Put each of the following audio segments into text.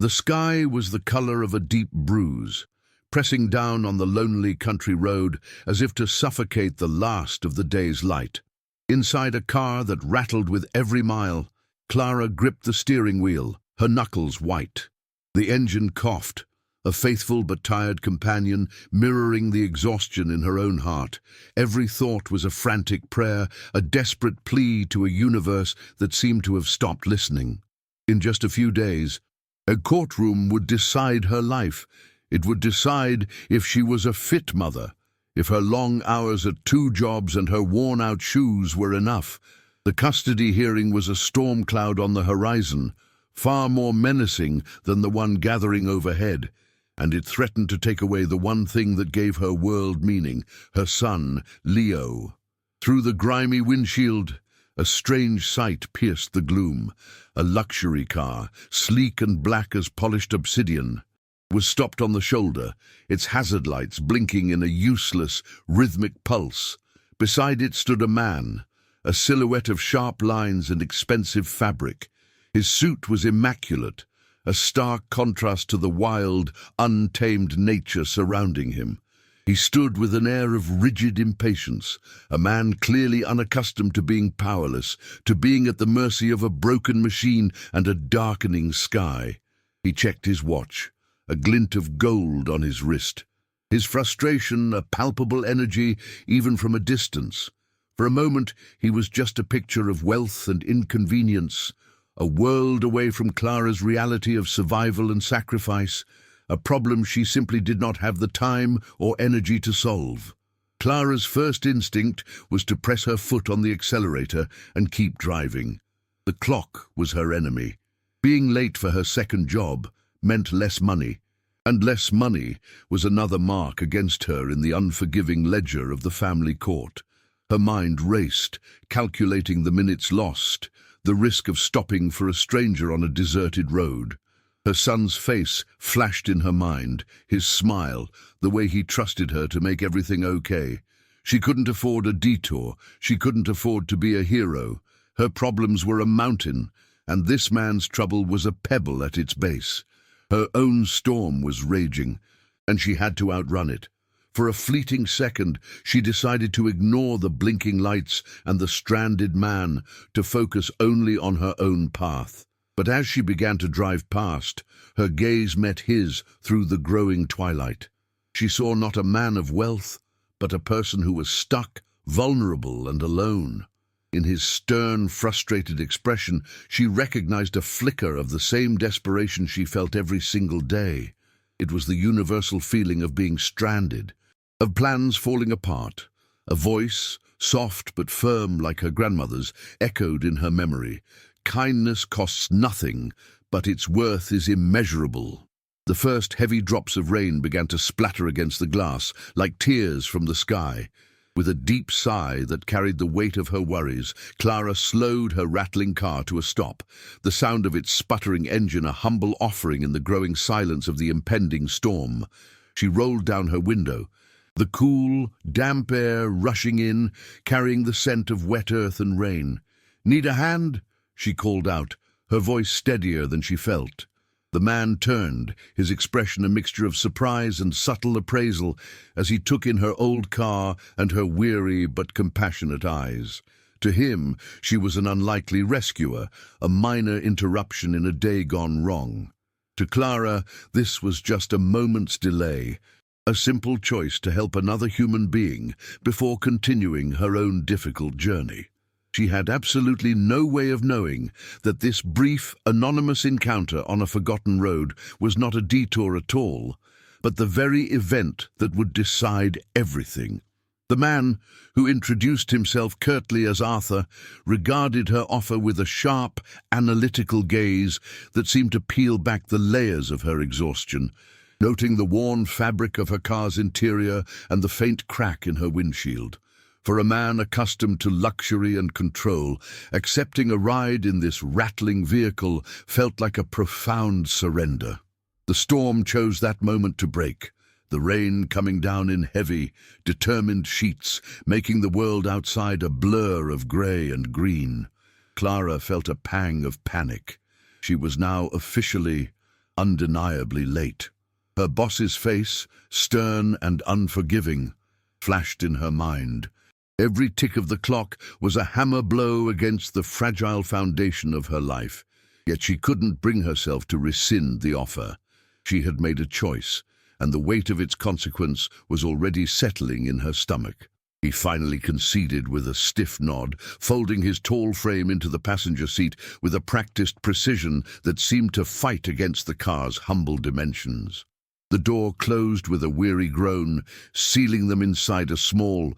The sky was the color of a deep bruise, pressing down on the lonely country road as if to suffocate the last of the day's light. Inside a car that rattled with every mile, Clara gripped the steering wheel, her knuckles white. The engine coughed, a faithful but tired companion mirroring the exhaustion in her own heart. Every thought was a frantic prayer, a desperate plea to a universe that seemed to have stopped listening. In just a few days, a courtroom would decide her life. It would decide if she was a fit mother, if her long hours at 2 jobs and her worn-out shoes were enough. The custody hearing was a storm cloud on the horizon, far more menacing than the one gathering overhead, and it threatened to take away the one thing that gave her world meaning, her son, Leo. Through the grimy windshield, a strange sight pierced the gloom. A luxury car, sleek and black as polished obsidian, was stopped on the shoulder, its hazard lights blinking in a useless, rhythmic pulse. Beside it stood a man, a silhouette of sharp lines and expensive fabric. His suit was immaculate, a stark contrast to the wild, untamed nature surrounding him. He stood with an air of rigid impatience, a man clearly unaccustomed to being powerless, to being at the mercy of a broken machine and a darkening sky. He checked his watch, a glint of gold on his wrist. His frustration, a palpable energy even from a distance. For a moment, he was just a picture of wealth and inconvenience, a world away from Clara's reality of survival and sacrifice, a problem she simply did not have the time or energy to solve. Clara's first instinct was to press her foot on the accelerator and keep driving. The clock was her enemy. Being late for her second job meant less money, and less money was another mark against her in the unforgiving ledger of the family court. Her mind raced, calculating the minutes lost, the risk of stopping for a stranger on a deserted road. Her son's face flashed in her mind, his smile, the way he trusted her to make everything okay. She couldn't afford a detour, she couldn't afford to be a hero. Her problems were a mountain, and this man's trouble was a pebble at its base. Her own storm was raging, and she had to outrun it. For a fleeting second, she decided to ignore the blinking lights and the stranded man, to focus only on her own path. But as she began to drive past, her gaze met his through the growing twilight. She saw not a man of wealth, but a person who was stuck, vulnerable, and alone. In his stern, frustrated expression, she recognized a flicker of the same desperation she felt every single day. It was the universal feeling of being stranded, of plans falling apart. A voice, soft but firm like her grandmother's, echoed in her memory. Kindness costs nothing, but its worth is immeasurable. The first heavy drops of rain began to splatter against the glass, like tears from the sky. With a deep sigh that carried the weight of her worries, Clara slowed her rattling car to a stop, the sound of its sputtering engine a humble offering in the growing silence of the impending storm. She rolled down her window, the cool, damp air rushing in, carrying the scent of wet earth and rain. "Need a hand?" she called out, her voice steadier than she felt. The man turned, his expression a mixture of surprise and subtle appraisal, as he took in her old car and her weary but compassionate eyes. To him, she was an unlikely rescuer, a minor interruption in a day gone wrong. To Clara, this was just a moment's delay, a simple choice to help another human being before continuing her own difficult journey. She had absolutely no way of knowing that this brief, anonymous encounter on a forgotten road was not a detour at all, but the very event that would decide everything. The man, who introduced himself curtly as Arthur, regarded her offer with a sharp, analytical gaze that seemed to peel back the layers of her exhaustion, noting the worn fabric of her car's interior and the faint crack in her windshield. For a man accustomed to luxury and control, accepting a ride in this rattling vehicle felt like a profound surrender. The storm chose that moment to break, the rain coming down in heavy, determined sheets, making the world outside a blur of grey and green. Clara felt a pang of panic. She was now officially undeniably late. Her boss's face, stern and unforgiving, flashed in her mind. Every tick of the clock was a hammer blow against the fragile foundation of her life. Yet she couldn't bring herself to rescind the offer. She had made a choice, and the weight of its consequence was already settling in her stomach. He finally conceded with a stiff nod, folding his tall frame into the passenger seat with a practiced precision that seemed to fight against the car's humble dimensions. The door closed with a weary groan, sealing them inside a small,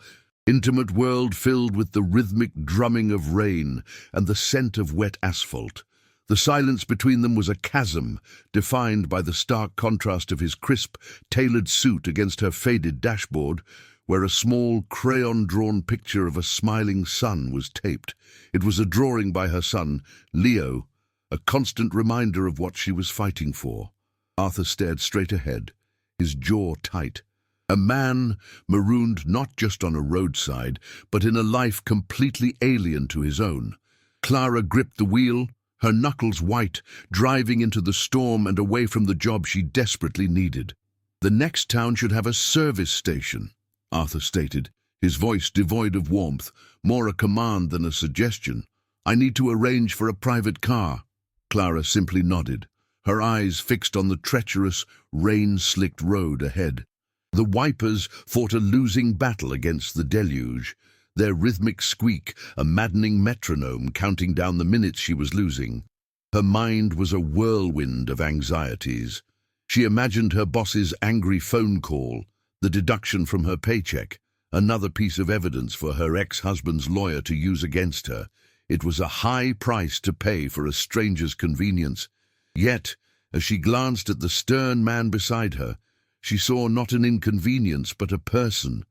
intimate world filled with the rhythmic drumming of rain and the scent of wet asphalt. The silence between them was a chasm, defined by the stark contrast of his crisp, tailored suit against her faded dashboard, where a small, crayon-drawn picture of a smiling sun was taped. It was a drawing by her son, Leo, a constant reminder of what she was fighting for. Arthur stared straight ahead, his jaw tight. A man marooned not just on a roadside, but in a life completely alien to his own. Clara gripped the wheel, her knuckles white, driving into the storm and away from the job she desperately needed. "The next town should have a service station," Arthur stated, his voice devoid of warmth, more a command than a suggestion. "I need to arrange for a private car." Clara simply nodded, her eyes fixed on the treacherous, rain-slicked road ahead. The wipers fought a losing battle against the deluge, their rhythmic squeak a maddening metronome counting down the minutes she was losing. Her mind was a whirlwind of anxieties. She imagined her boss's angry phone call, the deduction from her paycheck, another piece of evidence for her ex-husband's lawyer to use against her. It was a high price to pay for a stranger's convenience. Yet, as she glanced at the stern man beside her, she saw not an inconvenience but a person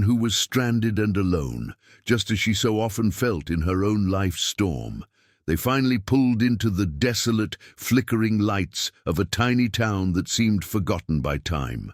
who was stranded and alone, just as she so often felt in her own life's storm. They finally pulled into the desolate, flickering lights of a tiny town that seemed forgotten by time.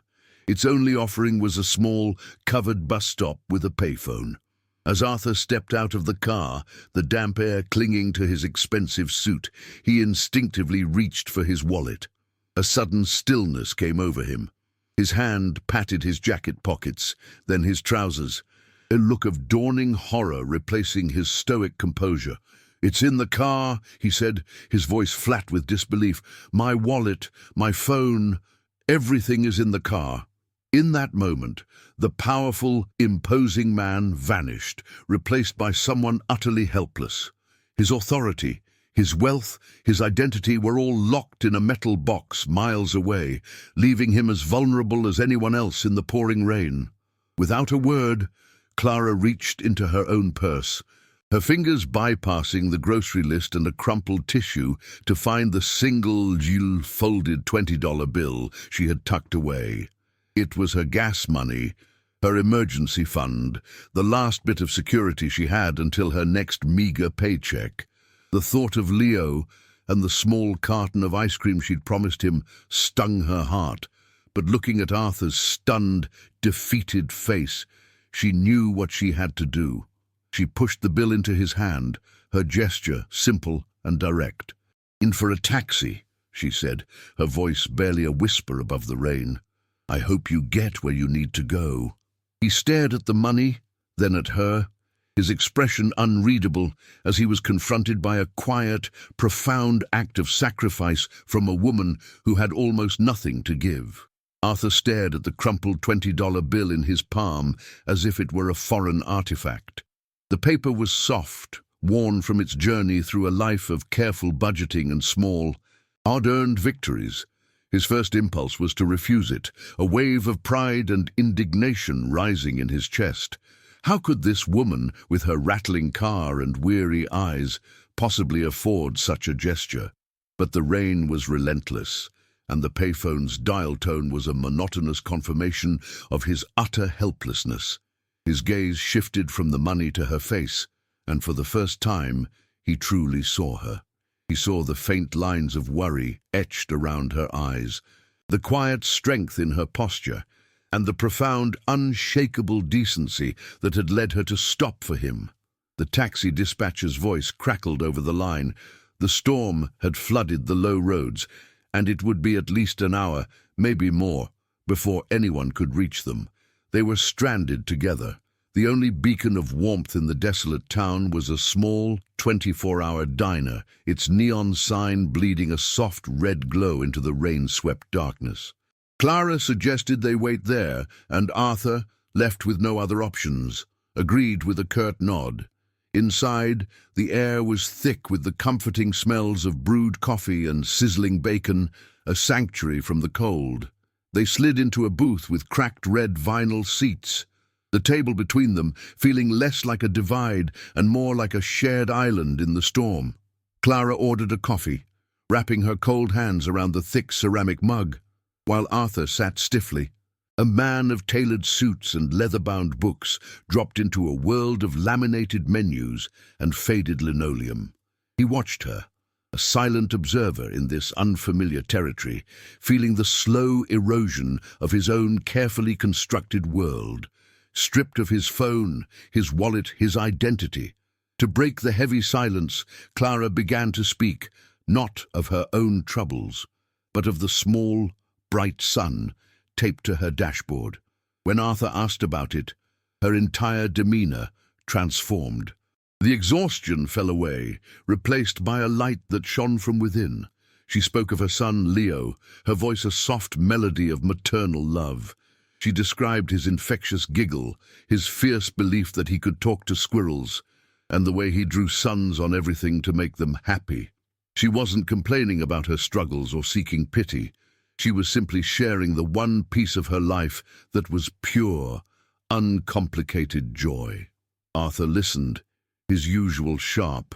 Its only offering was a small, covered bus stop with a payphone. As Arthur stepped out of the car, the damp air clinging to his expensive suit, he instinctively reached for his wallet. A sudden stillness came over him. His hand patted his jacket pockets, then his trousers, a look of dawning horror replacing his stoic composure. "It's in the car," he said, his voice flat with disbelief. "My wallet, my phone, everything is in the car." In that moment, the powerful, imposing man vanished, replaced by someone utterly helpless. His authority, his wealth, his identity were all locked in a metal box miles away, leaving him as vulnerable as anyone else in the pouring rain. Without a word, Clara reached into her own purse, her fingers bypassing the grocery list and a crumpled tissue to find the single, folded $20 bill she had tucked away. It was her gas money, her emergency fund, the last bit of security she had until her next meager paycheck. The thought of Leo and the small carton of ice cream she'd promised him stung her heart, but looking at Arthur's stunned, defeated face, she knew what she had to do. She pushed the bill into his hand, her gesture simple and direct. "In for a taxi," she said, her voice barely a whisper above the rain. "I hope you get where you need to go." He stared at the money, then at her, his expression unreadable as he was confronted by a quiet, profound act of sacrifice from a woman who had almost nothing to give. Arthur stared at the crumpled $20 bill in his palm as if it were a foreign artifact. The paper was soft, worn from its journey through a life of careful budgeting and small, hard-earned victories. His first impulse was to refuse it, a wave of pride and indignation rising in his chest. How could this woman, with her rattling car and weary eyes, possibly afford such a gesture? But the rain was relentless, and the payphone's dial tone was a monotonous confirmation of his utter helplessness. His gaze shifted from the money to her face, and for the first time he truly saw her. He saw the faint lines of worry etched around her eyes, the quiet strength in her posture, and the profound, unshakable decency that had led her to stop for him. The taxi dispatcher's voice crackled over the line. The storm had flooded the low roads, and it would be at least an hour, maybe more, before anyone could reach them. They were stranded together. The only beacon of warmth in the desolate town was a small, 24-hour diner, its neon sign bleeding a soft red glow into the rain-swept darkness. Clara suggested they wait there, and Arthur, left with no other options, agreed with a curt nod. Inside, the air was thick with the comforting smells of brewed coffee and sizzling bacon, a sanctuary from the cold. They slid into a booth with cracked red vinyl seats, the table between them feeling less like a divide and more like a shared island in the storm. Clara ordered a coffee, wrapping her cold hands around the thick ceramic mug, while Arthur sat stiffly. A man of tailored suits and leather-bound books dropped into a world of laminated menus and faded linoleum. He watched her, a silent observer in this unfamiliar territory, feeling the slow erosion of his own carefully constructed world. Stripped of his phone, his wallet, his identity. To break the heavy silence, Clara began to speak, not of her own troubles, but of the small, bright sun taped to her dashboard. When Arthur asked about it, her entire demeanor transformed. The exhaustion fell away, replaced by a light that shone from within. She spoke of her son, Leo, her voice a soft melody of maternal love. She described his infectious giggle, his fierce belief that he could talk to squirrels, and the way he drew suns on everything to make them happy. She wasn't complaining about her struggles or seeking pity. She was simply sharing the one piece of her life that was pure, uncomplicated joy. Arthur listened, his usual sharp,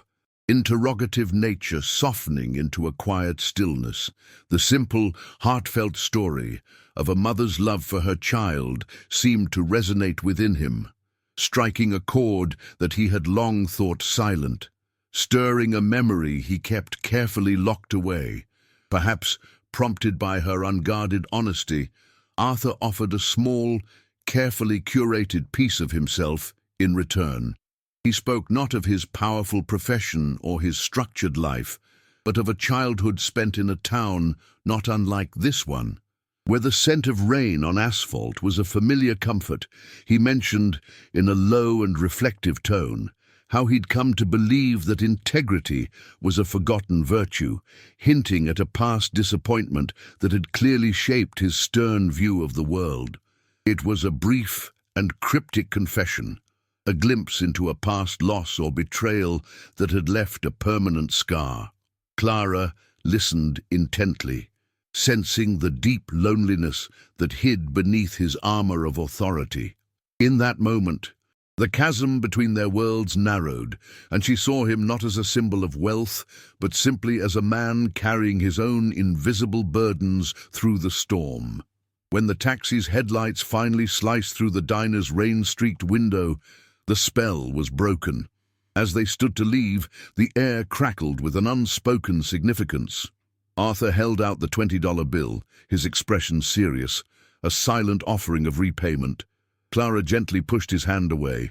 interrogative nature softening into a quiet stillness. The simple, heartfelt story of a mother's love for her child seemed to resonate within him, striking a chord that he had long thought silent, stirring a memory he kept carefully locked away. Perhaps prompted by her unguarded honesty, Arthur offered a small, carefully curated piece of himself in return. He spoke not of his powerful profession or his structured life, but of a childhood spent in a town not unlike this one, where the scent of rain on asphalt was a familiar comfort. He mentioned, in a low and reflective tone, how he'd come to believe that integrity was a forgotten virtue, hinting at a past disappointment that had clearly shaped his stern view of the world. It was a brief and cryptic confession, a glimpse into a past loss or betrayal that had left a permanent scar. Clara listened intently, sensing the deep loneliness that hid beneath his armor of authority. In that moment, the chasm between their worlds narrowed, and she saw him not as a symbol of wealth, but simply as a man carrying his own invisible burdens through the storm. When the taxi's headlights finally sliced through the diner's rain-streaked window, the spell was broken. As they stood to leave, the air crackled with an unspoken significance. Arthur held out the $20 bill, his expression serious, a silent offering of repayment. Clara gently pushed his hand away.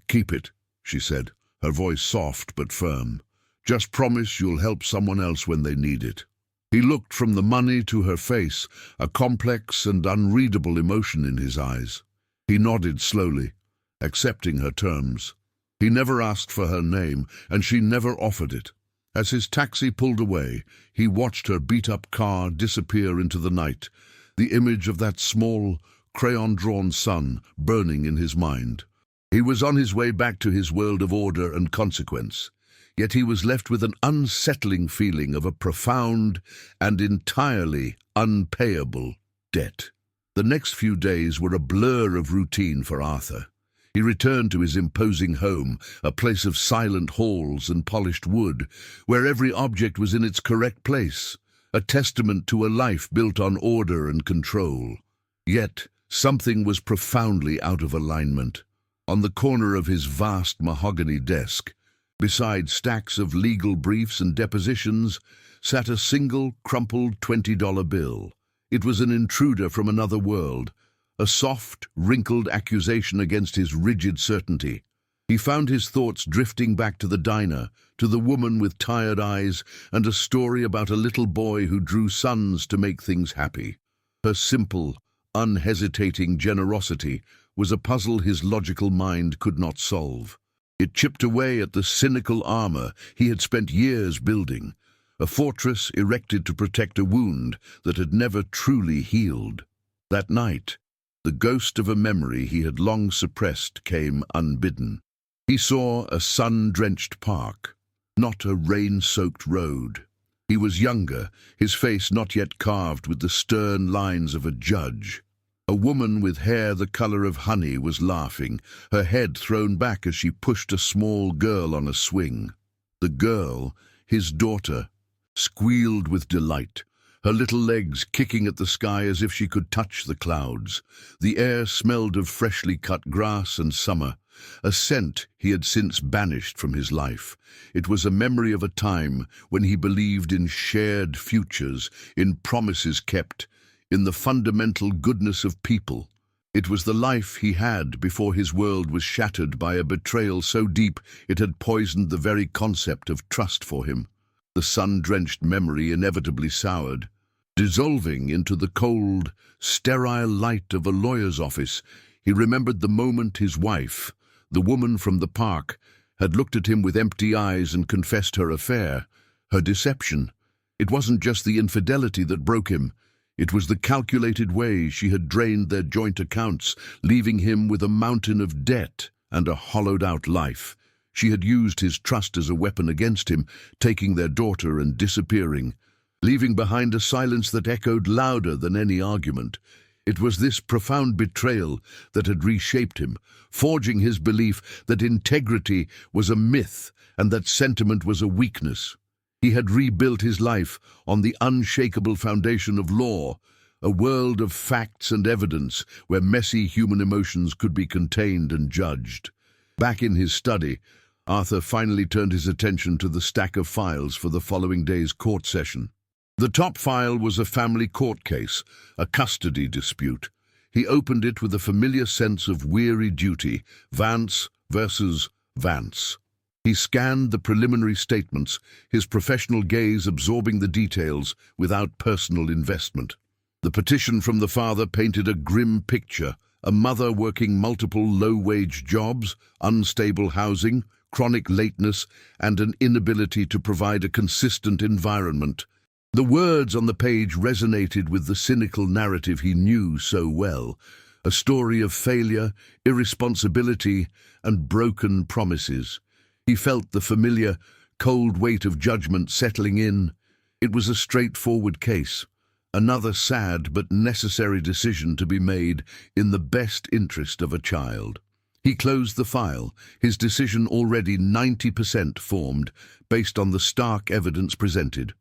Keep it," she said, her voice soft but firm. "Just promise you'll help someone else when they need it." He looked from the money to her face, a complex and unreadable emotion in his eyes. He nodded slowly, accepting her terms. He never asked for her name, and she never offered it. As his taxi pulled away, he watched her beat-up car disappear into the night, the image of that small, crayon-drawn sun burning in his mind. He was on his way back to his world of order and consequence, yet he was left with an unsettling feeling of a profound and entirely unpayable debt. The next few days were a blur of routine for Arthur. He returned to his imposing home, a place of silent halls and polished wood, where every object was in its correct place, a testament to a life built on order and control. Yet, something was profoundly out of alignment. On the corner of his vast mahogany desk, beside stacks of legal briefs and depositions, sat a single, crumpled $20 bill. It was an intruder from another world, a soft, wrinkled accusation against his rigid certainty. He found his thoughts drifting back to the diner, to the woman with tired eyes, and a story about a little boy who drew suns to make things happy. Her simple, unhesitating generosity was a puzzle his logical mind could not solve. It chipped away at the cynical armor he had spent years building, a fortress erected to protect a wound that had never truly healed. That night, the ghost of a memory he had long suppressed came unbidden. He saw a sun-drenched park, not a rain-soaked road. He was younger, his face not yet carved with the stern lines of a judge. A woman with hair the color of honey was laughing, her head thrown back as she pushed a small girl on a swing. The girl, his daughter, squealed with delight, her little legs kicking at the sky as if she could touch the clouds. The air smelled of freshly cut grass and summer, a scent he had since banished from his life. It was a memory of a time when he believed in shared futures, in promises kept, in the fundamental goodness of people. It was the life he had before his world was shattered by a betrayal so deep it had poisoned the very concept of trust for him. The sun-drenched memory inevitably soured. Dissolving into the cold, sterile light of a lawyer's office, he remembered the moment his wife, the woman from the park, had looked at him with empty eyes and confessed her affair, her deception. It wasn't just the infidelity that broke him. It was the calculated way she had drained their joint accounts, leaving him with a mountain of debt and a hollowed-out life. She had used his trust as a weapon against him, taking their daughter and disappearing, leaving behind a silence that echoed louder than any argument. It was this profound betrayal that had reshaped him, forging his belief that integrity was a myth and that sentiment was a weakness. He had rebuilt his life on the unshakable foundation of law, a world of facts and evidence where messy human emotions could be contained and judged. Back in his study, Arthur finally turned his attention to the stack of files for the following day's court session. The top file was a family court case, a custody dispute. He opened it with a familiar sense of weary duty, Vance versus Vance. He scanned the preliminary statements, his professional gaze absorbing the details without personal investment. The petition from the father painted a grim picture, a mother working multiple low-wage jobs, unstable housing, chronic lateness, and an inability to provide a consistent environment. The words on the page resonated with the cynical narrative he knew so well, a story of failure, irresponsibility, and broken promises. He felt the familiar, cold weight of judgment settling in. It was a straightforward case, another sad but necessary decision to be made in the best interest of a child. He closed the file, his decision already 90% formed, based on the stark evidence presented.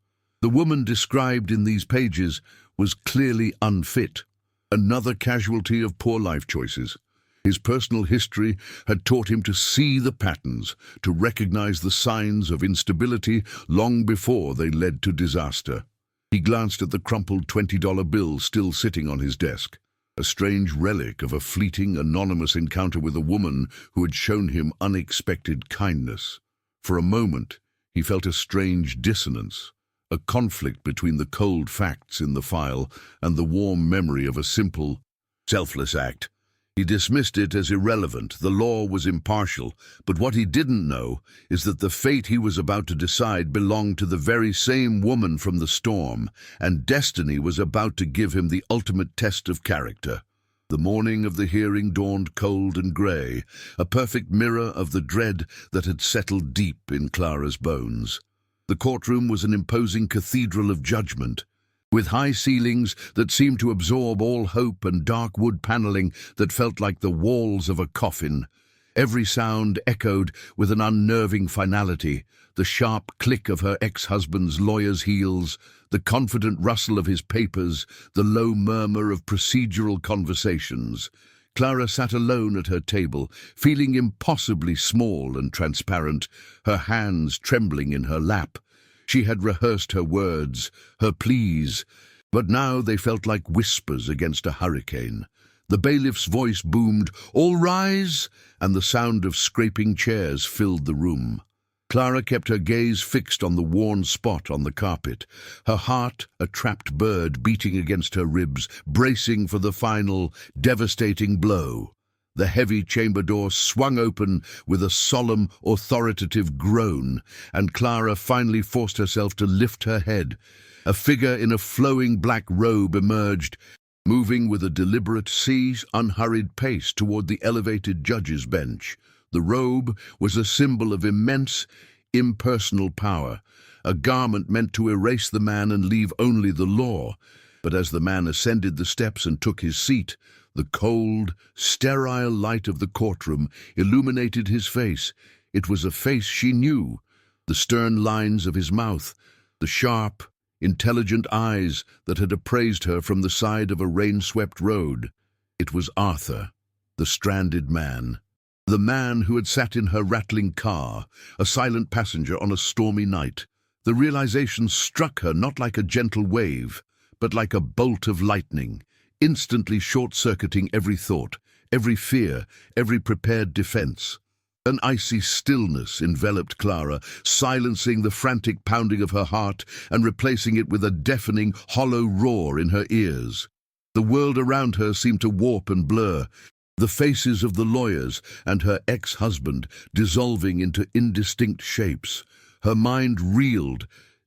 The woman described in these pages was clearly unfit, another casualty of poor life choices. His personal history had taught him to see the patterns, to recognize the signs of instability long before they led to disaster. He glanced at the crumpled $20 bill still sitting on his desk, a strange relic of a fleeting, anonymous encounter with a woman who had shown him unexpected kindness. For a moment, he felt a strange dissonance, a conflict between the cold facts in the file and the warm memory of a simple, selfless act. He dismissed it as irrelevant. The law was impartial, but what he didn't know is that the fate he was about to decide belonged to the very same woman from the storm, and destiny was about to give him the ultimate test of character. The morning of the hearing dawned cold and grey, a perfect mirror of the dread that had settled deep in Clara's bones. The courtroom was an imposing cathedral of judgment, with high ceilings that seemed to absorb all hope and dark wood paneling that felt like the walls of a coffin. Every sound echoed with an unnerving finality, the sharp click of her ex-husband's lawyer's heels, the confident rustle of his papers, the low murmur of procedural conversations. Clara sat alone at her table, feeling impossibly small and transparent, her hands trembling in her lap. She had rehearsed her words, her pleas, but now they felt like whispers against a hurricane. The bailiff's voice boomed, "All rise!" and the sound of scraping chairs filled the room. Clara kept her gaze fixed on the worn spot on the carpet, her heart a trapped bird beating against her ribs, bracing for the final, devastating blow. The heavy chamber door swung open with a solemn, authoritative groan, and Clara finally forced herself to lift her head. A figure in a flowing black robe emerged, moving with a deliberate, unhurried pace toward the elevated judge's bench. The robe was a symbol of immense, impersonal power, a garment meant to erase the man and leave only the law. But as the man ascended the steps and took his seat, the cold, sterile light of the courtroom illuminated his face. It was a face she knew, the stern lines of his mouth, the sharp, intelligent eyes that had appraised her from the side of a rain-swept road. It was Arthur, the stranded man. The man who had sat in her rattling car, a silent passenger on a stormy night. The realization struck her not like a gentle wave, but like a bolt of lightning, instantly short-circuiting every thought, every fear, every prepared defense. An icy stillness enveloped Clara, silencing the frantic pounding of her heart and replacing it with a deafening, hollow roar in her ears. The world around her seemed to warp and blur, the faces of the lawyers and her ex-husband dissolving into indistinct shapes. Her mind reeled,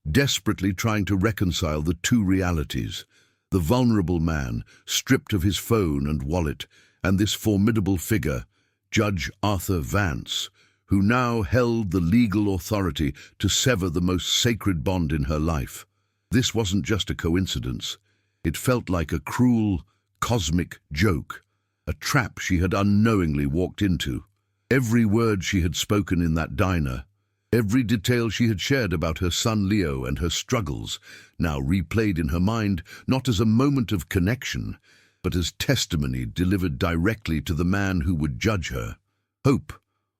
desperately trying to reconcile the two realities. The vulnerable man, stripped of his phone and wallet, and this formidable figure, Judge Arthur Vance, who now held the legal authority to sever the most sacred bond in her life. This wasn't just a coincidence. It felt like a cruel, cosmic joke, a trap she had unknowingly walked into. Every word she had spoken in that diner, every detail she had shared about her son Leo and her struggles, now replayed in her mind not as a moment of connection, but as testimony delivered directly to the man who would judge her. Hope,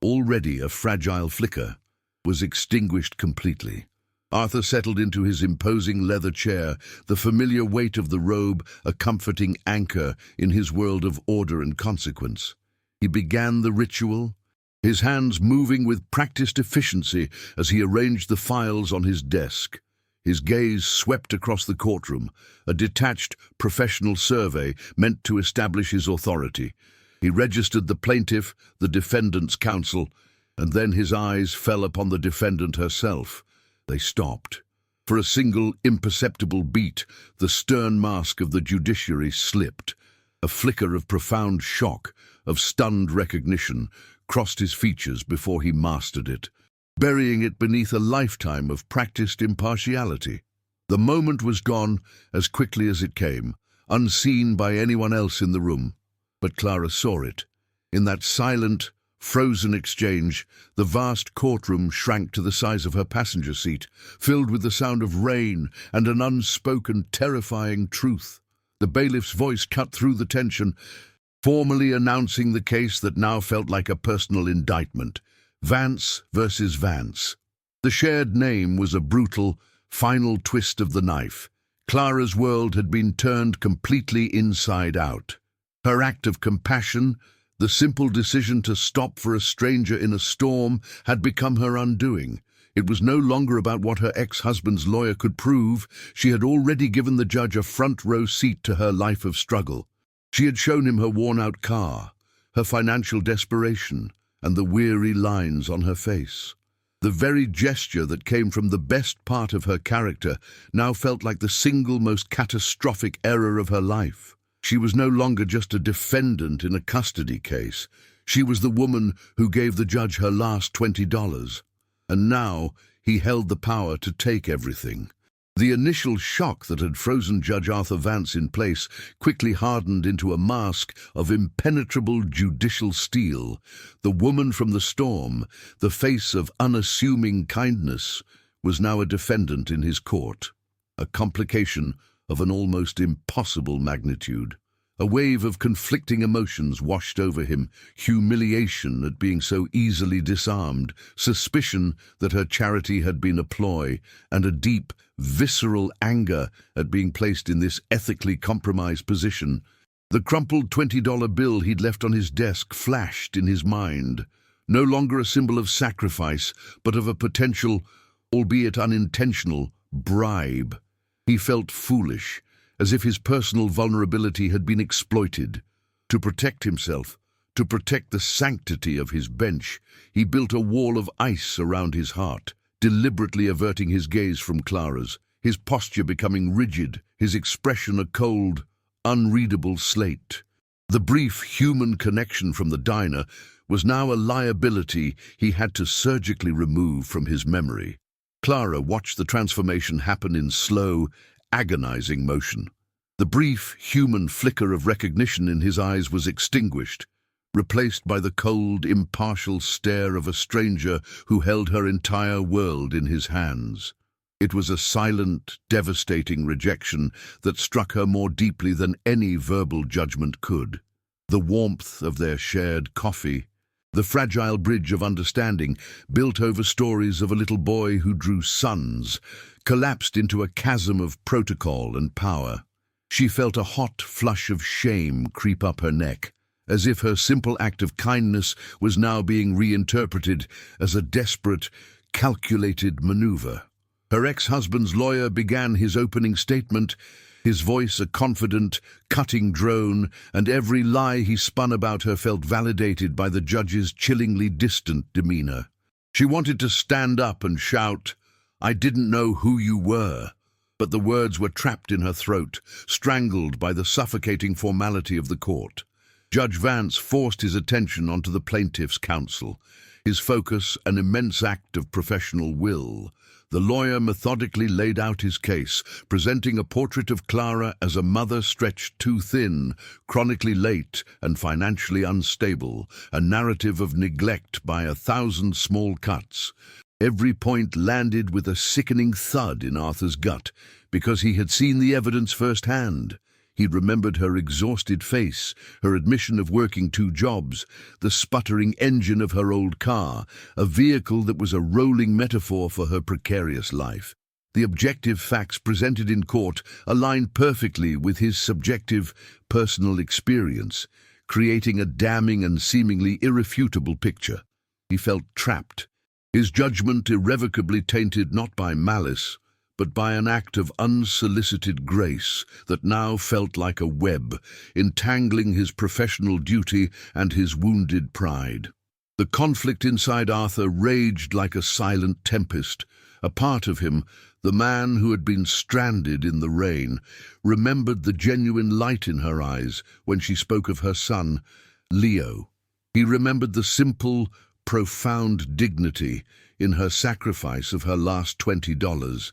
already a fragile flicker, was extinguished completely. Arthur settled into his imposing leather chair, the familiar weight of the robe a comforting anchor in his world of order and consequence. He began the ritual, his hands moving with practiced efficiency as he arranged the files on his desk. His gaze swept across the courtroom, a detached, professional survey meant to establish his authority. He registered the plaintiff, the defendant's counsel, and then his eyes fell upon the defendant herself. They stopped. For a single, imperceptible beat, the stern mask of the judiciary slipped. A flicker of profound shock, of stunned recognition, crossed his features before he mastered it, burying it beneath a lifetime of practiced impartiality. The moment was gone as quickly as it came, unseen by anyone else in the room. But Clara saw it. In that silent, frozen exchange, the vast courtroom shrank to the size of her passenger seat, filled with the sound of rain and an unspoken, terrifying truth. The bailiff's voice cut through the tension, formally announcing the case that now felt like a personal indictment. Vance versus Vance. The shared name was a brutal, final twist of the knife. Clara's world had been turned completely inside out. Her act of compassion, the simple decision to stop for a stranger in a storm, had become her undoing. It was no longer about what her ex-husband's lawyer could prove. She had already given the judge a front-row seat to her life of struggle. She had shown him her worn-out car, her financial desperation, and the weary lines on her face. The very gesture that came from the best part of her character now felt like the single most catastrophic error of her life. She was no longer just a defendant in a custody case. She was the woman who gave the judge her last $20. And now he held the power to take everything. The initial shock that had frozen Judge Arthur Vance in place quickly hardened into a mask of impenetrable judicial steel. The woman from the storm, the face of unassuming kindness, was now a defendant in his court. A complication of an almost impossible magnitude. A wave of conflicting emotions washed over him, humiliation at being so easily disarmed, suspicion that her charity had been a ploy, and a deep, visceral anger at being placed in this ethically compromised position. The crumpled $20 bill he'd left on his desk flashed in his mind, no longer a symbol of sacrifice, but of a potential, albeit unintentional, bribe. He felt foolish, as if his personal vulnerability had been exploited. To protect himself, to protect the sanctity of his bench, he built a wall of ice around his heart, deliberately averting his gaze from Clara's, his posture becoming rigid, his expression a cold, unreadable slate. The brief human connection from the diner was now a liability he had to surgically remove from his memory. Clara watched the transformation happen in slow, agonizing motion. The brief human flicker of recognition in his eyes was extinguished, replaced by the cold, impartial stare of a stranger who held her entire world in his hands. It was a silent, devastating rejection that struck her more deeply than any verbal judgment could. The warmth of their shared coffee, the fragile bridge of understanding built over stories of a little boy who drew suns, collapsed into a chasm of protocol and power. She felt a hot flush of shame creep up her neck, as if her simple act of kindness was now being reinterpreted as a desperate, calculated maneuver. Her ex-husband's lawyer began his opening statement, his voice a confident, cutting drone, and every lie he spun about her felt validated by the judge's chillingly distant demeanor. She wanted to stand up and shout, "I didn't know who you were," but the words were trapped in her throat, strangled by the suffocating formality of the court. Judge Vance forced his attention onto the plaintiff's counsel, his focus an immense act of professional will. The lawyer methodically laid out his case, presenting a portrait of Clara as a mother stretched too thin, chronically late and financially unstable, a narrative of neglect by 1,000 small cuts. Every point landed with a sickening thud in Arthur's gut, because he had seen the evidence firsthand. He remembered her exhausted face, her admission of working 2 jobs, the sputtering engine of her old car, a vehicle that was a rolling metaphor for her precarious life. The objective facts presented in court aligned perfectly with his subjective, personal experience, creating a damning and seemingly irrefutable picture. He felt trapped, his judgment irrevocably tainted not by malice, but by an act of unsolicited grace that now felt like a web, entangling his professional duty and his wounded pride. The conflict inside Arthur raged like a silent tempest. A part of him, the man who had been stranded in the rain, remembered the genuine light in her eyes when she spoke of her son, Leo. He remembered the simple, profound dignity in her sacrifice of her last $20.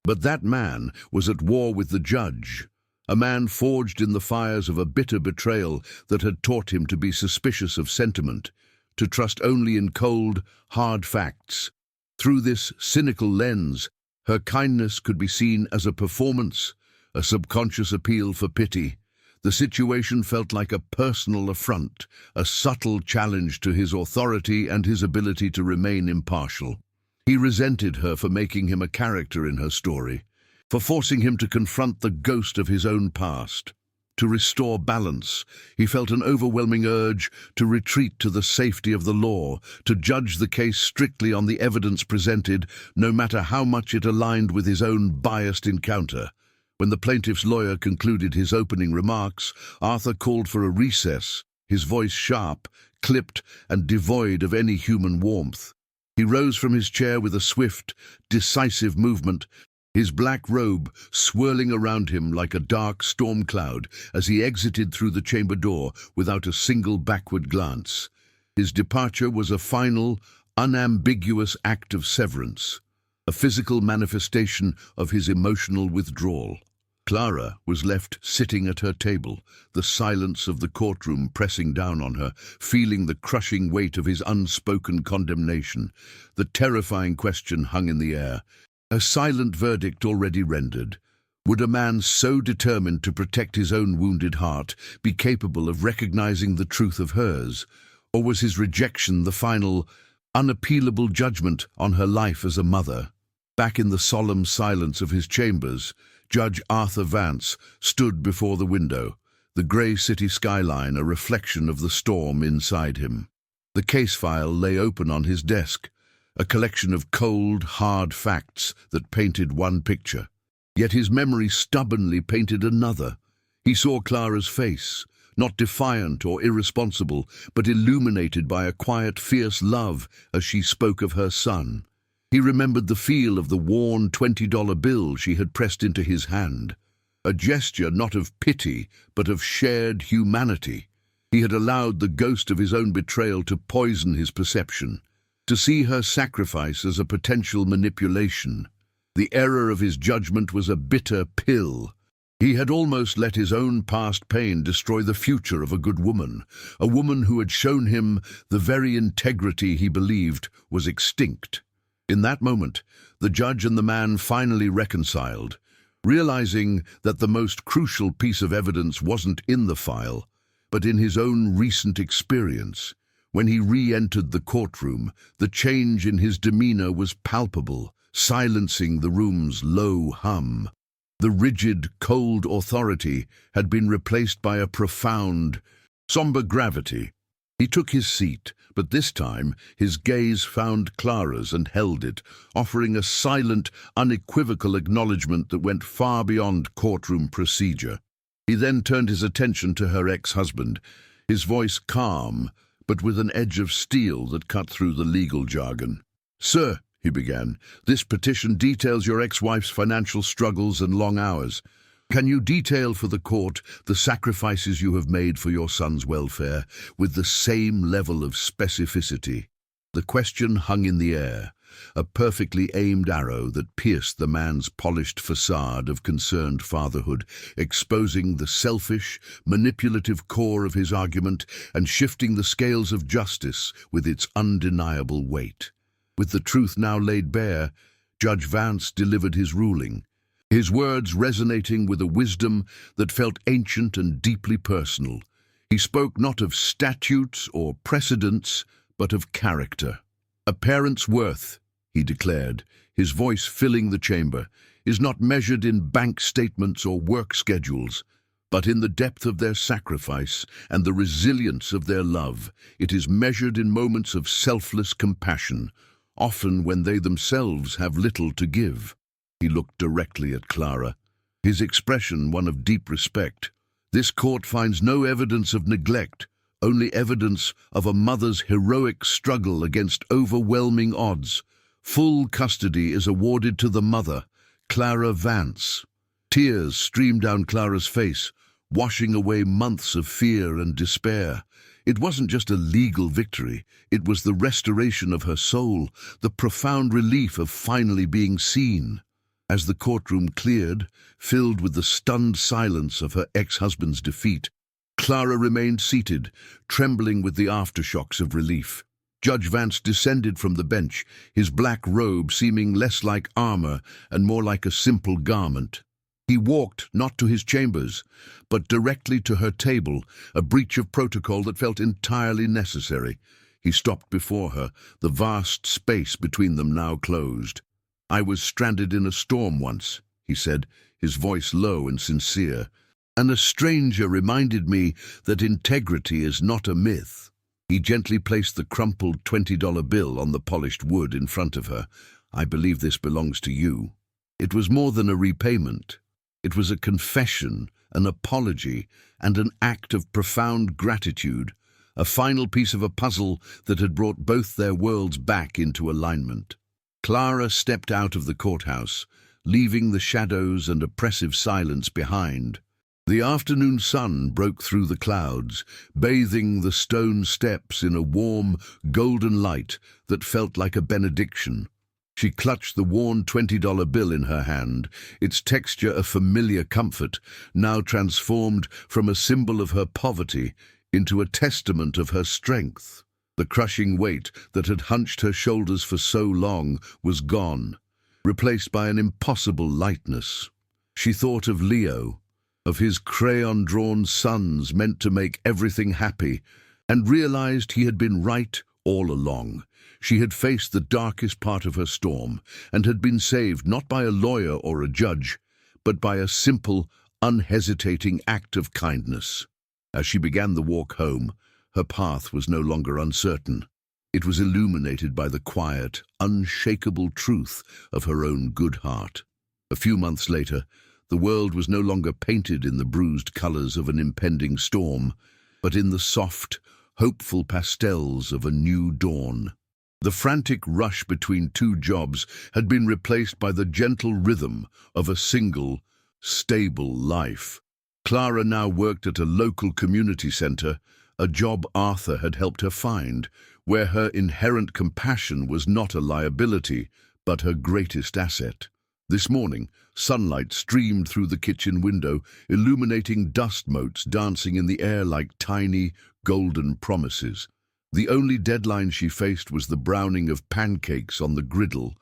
But that man was at war with the judge, a man forged in the fires of a bitter betrayal that had taught him to be suspicious of sentiment, to trust only in cold, hard facts. Through this cynical lens, her kindness could be seen as a performance, a subconscious appeal for pity. The situation felt like a personal affront, a subtle challenge to his authority and his ability to remain impartial. He resented her for making him a character in her story, for forcing him to confront the ghost of his own past. To restore balance, he felt an overwhelming urge to retreat to the safety of the law, to judge the case strictly on the evidence presented, no matter how much it aligned with his own biased encounter. When the plaintiff's lawyer concluded his opening remarks, Arthur called for a recess, his voice sharp, clipped, and devoid of any human warmth. He rose from his chair with a swift, decisive movement, his black robe swirling around him like a dark storm cloud as he exited through the chamber door without a single backward glance. His departure was a final, unambiguous act of severance, a physical manifestation of his emotional withdrawal. Clara was left sitting at her table, the silence of the courtroom pressing down on her, feeling the crushing weight of his unspoken condemnation. The terrifying question hung in the air, a silent verdict already rendered. Would a man so determined to protect his own wounded heart be capable of recognizing the truth of hers, or was his rejection the final, unappealable judgment on her life as a mother? Back in the solemn silence of his chambers, Judge Arthur Vance stood before the window, the grey city skyline a reflection of the storm inside him. The case file lay open on his desk, a collection of cold, hard facts that painted one picture. Yet his memory stubbornly painted another. He saw Clara's face, not defiant or irresponsible, but illuminated by a quiet, fierce love as she spoke of her son. He remembered the feel of the worn $20 bill she had pressed into his hand, a gesture not of pity, but of shared humanity. He had allowed the ghost of his own betrayal to poison his perception, to see her sacrifice as a potential manipulation. The error of his judgment was a bitter pill. He had almost let his own past pain destroy the future of a good woman, a woman who had shown him the very integrity he believed was extinct. In that moment, the judge and the man finally reconciled, realizing that the most crucial piece of evidence wasn't in the file, but in his own recent experience. When he re-entered the courtroom, the change in his demeanor was palpable, silencing the room's low hum. The rigid, cold authority had been replaced by a profound, somber gravity. He took his seat, but this time his gaze found Clara's and held it, offering a silent, unequivocal acknowledgement that went far beyond courtroom procedure. He then turned his attention to her ex-husband, his voice calm, but with an edge of steel that cut through the legal jargon. "Sir," he began, "this petition details your ex-wife's financial struggles and long hours. Can you detail for the court the sacrifices you have made for your son's welfare with the same level of specificity?" The question hung in the air, a perfectly aimed arrow that pierced the man's polished facade of concerned fatherhood, exposing the selfish, manipulative core of his argument and shifting the scales of justice with its undeniable weight. With the truth now laid bare, Judge Vance delivered his ruling, his words resonating with a wisdom that felt ancient and deeply personal. He spoke not of statutes or precedents, but of character. "A parent's worth," he declared, his voice filling the chamber, "is not measured in bank statements or work schedules, but in the depth of their sacrifice and the resilience of their love. It is measured in moments of selfless compassion, often when they themselves have little to give." He looked directly at Clara, his expression one of deep respect. "This court finds no evidence of neglect, only evidence of a mother's heroic struggle against overwhelming odds. Full custody is awarded to the mother, Clara Vance." Tears streamed down Clara's face, washing away months of fear and despair. It wasn't just a legal victory, it was the restoration of her soul, the profound relief of finally being seen. As the courtroom cleared, filled with the stunned silence of her ex-husband's defeat, Clara remained seated, trembling with the aftershocks of relief. Judge Vance descended from the bench, his black robe seeming less like armor and more like a simple garment. He walked not to his chambers, but directly to her table, a breach of protocol that felt entirely necessary. He stopped before her, the vast space between them now closed. "I was stranded in a storm once," he said, his voice low and sincere, "and a stranger reminded me that integrity is not a myth." He gently placed the crumpled $20 bill on the polished wood in front of her. "I believe this belongs to you." It was more than a repayment. It was a confession, an apology, and an act of profound gratitude, a final piece of a puzzle that had brought both their worlds back into alignment. Clara stepped out of the courthouse, leaving the shadows and oppressive silence behind. The afternoon sun broke through the clouds, bathing the stone steps in a warm, golden light that felt like a benediction. She clutched the worn $20 bill in her hand, its texture a familiar comfort, now transformed from a symbol of her poverty into a testament of her strength. The crushing weight that had hunched her shoulders for so long was gone, replaced by an impossible lightness. She thought of Leo, of his crayon-drawn sons meant to make everything happy, and realized he had been right all along. She had faced the darkest part of her storm and had been saved not by a lawyer or a judge, but by a simple, unhesitating act of kindness. As she began the walk home, her path was no longer uncertain. It was illuminated by the quiet, unshakable truth of her own good heart. A few months later, the world was no longer painted in the bruised colors of an impending storm, but in the soft, hopeful pastels of a new dawn. The frantic rush between two jobs had been replaced by the gentle rhythm of a single, stable life. Clara now worked at a local community center, a job Arthur had helped her find, where her inherent compassion was not a liability, but her greatest asset. This morning, sunlight streamed through the kitchen window, illuminating dust motes dancing in the air like tiny, golden promises. The only deadline she faced was the browning of pancakes on the griddle.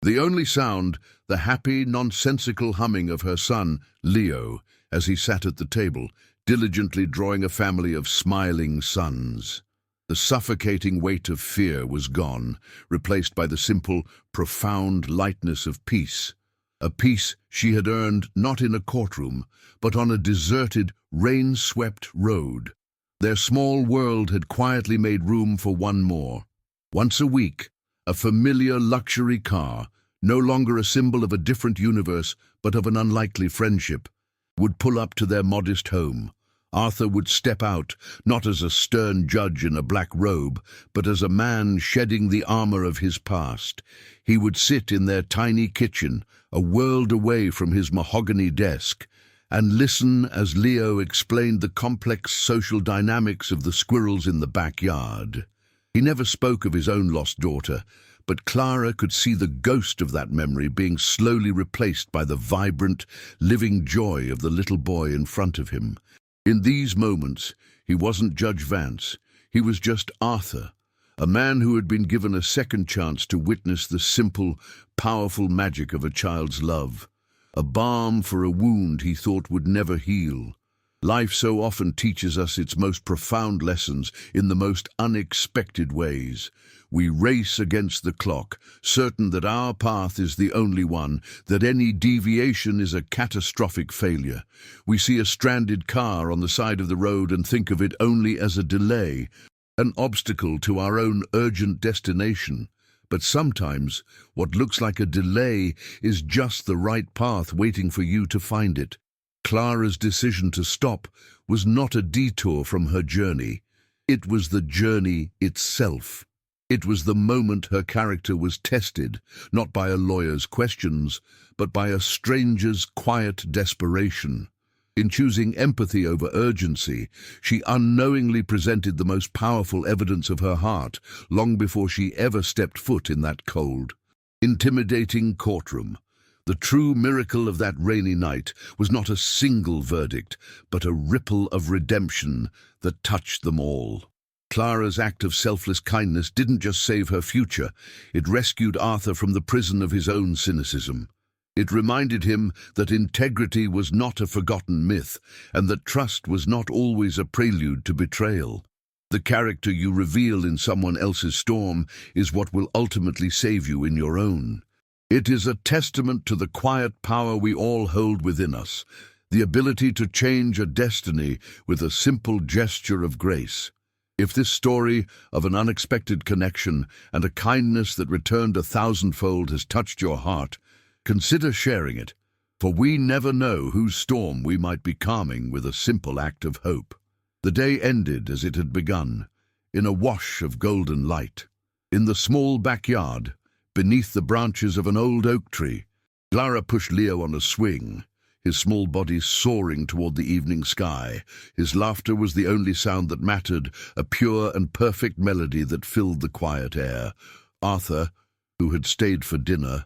The only sound, the happy, nonsensical humming of her son, Leo, as he sat at the table, diligently drawing a family of smiling sons. The suffocating weight of fear was gone, replaced by the simple, profound lightness of peace. A peace she had earned not in a courtroom, but on a deserted, rain-swept road. Their small world had quietly made room for one more. Once a week, a familiar luxury car, no longer a symbol of a different universe, but of an unlikely friendship, would pull up to their modest home. Arthur would step out, not as a stern judge in a black robe, but as a man shedding the armor of his past. He would sit in their tiny kitchen, a world away from his mahogany desk, and listen as Leo explained the complex social dynamics of the squirrels in the backyard. He never spoke of his own lost daughter, but Clara could see the ghost of that memory being slowly replaced by the vibrant, living joy of the little boy in front of him. In these moments, he wasn't Judge Vance. He was just Arthur, a man who had been given a second chance to witness the simple, powerful magic of a child's love, a balm for a wound he thought would never heal. Life so often teaches us its most profound lessons in the most unexpected ways. We race against the clock, certain that our path is the only one, that any deviation is a catastrophic failure. We see a stranded car on the side of the road and think of it only as a delay, an obstacle to our own urgent destination. But sometimes, what looks like a delay is just the right path waiting for you to find it. Clara's decision to stop was not a detour from her journey. It was the journey itself. It was the moment her character was tested, not by a lawyer's questions, but by a stranger's quiet desperation. In choosing empathy over urgency, she unknowingly presented the most powerful evidence of her heart long before she ever stepped foot in that cold, intimidating courtroom. The true miracle of that rainy night was not a single verdict, but a ripple of redemption that touched them all. Clara's act of selfless kindness didn't just save her future, it rescued Arthur from the prison of his own cynicism. It reminded him that integrity was not a forgotten myth, and that trust was not always a prelude to betrayal. The character you reveal in someone else's storm is what will ultimately save you in your own. It is a testament to the quiet power we all hold within us, the ability to change a destiny with a simple gesture of grace. If this story of an unexpected connection and a kindness that returned 1,000-fold has touched your heart, consider sharing it, for we never know whose storm we might be calming with a simple act of hope. The day ended as it had begun, in a wash of golden light. In the small backyard, beneath the branches of an old oak tree, Clara pushed Leo on a swing, his small body soaring toward the evening sky. His laughter was the only sound that mattered, a pure and perfect melody that filled the quiet air. Arthur, who had stayed for dinner,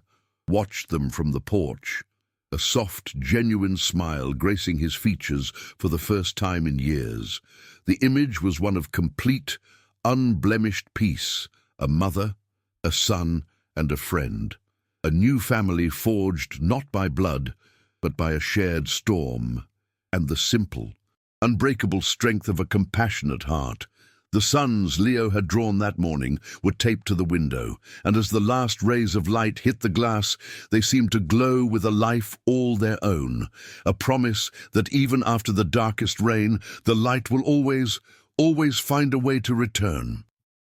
watched them from the porch, a soft, genuine smile gracing his features for the first time in years. The image was one of complete, unblemished peace, a mother, a son, and a friend. A new family forged not by blood, but by a shared storm, and the simple, unbreakable strength of a compassionate heart. The suns Leo had drawn that morning were taped to the window, and as the last rays of light hit the glass, they seemed to glow with a life all their own, a promise that even after the darkest rain, the light will always find a way to return.